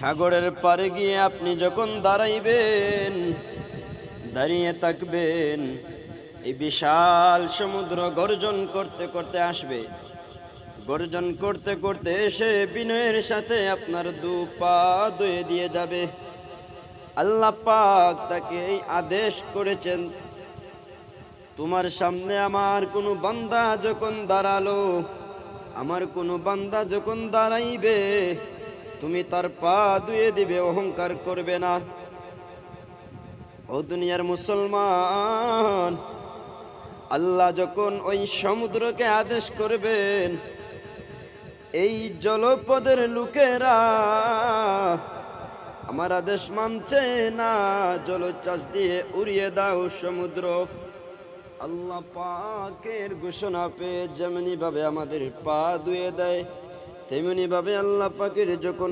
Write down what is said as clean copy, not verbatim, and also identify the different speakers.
Speaker 1: সাগরের পাড়ে গিয়ে আপনি যখন দাঁড়াইবেন, দাঁড়িয়ে থাকবেন, এই বিশাল সমুদ্র গর্জন করতে করতে আসবে। গর্জন করতে করতে এসে বিনয়ের সাথে আপনার দু পা ধুয়ে দিয়ে যাবে। আল্লাহ পাক তাকে এই আদেশ করেছেন, তোমার সামনে আমার কোনো বান্দা যখন দাঁড়ালো, আমার কোনো বান্দা যখন দাঁড়াইবে, তুমি তার পা ধুয়ে দিবে, অহংকার করবে না। ও দুনিয়ার মুসলমান, আল্লাহ যখন ওই সমুদ্রকে আদেশ করবেন, এই জলপদের লোকেরা আমার আদেশ মানছে না, জলোচ্ছ্বাস দিয়ে উড়িয়ে দাও সমুদ্র। আল্লাহ পাকের ঘোষণা পেয়ে যেমনি ভাবে আমাদের পা ধুয়ে দেয়, তেমনি ভাবে আল্লাহ পাকের যখন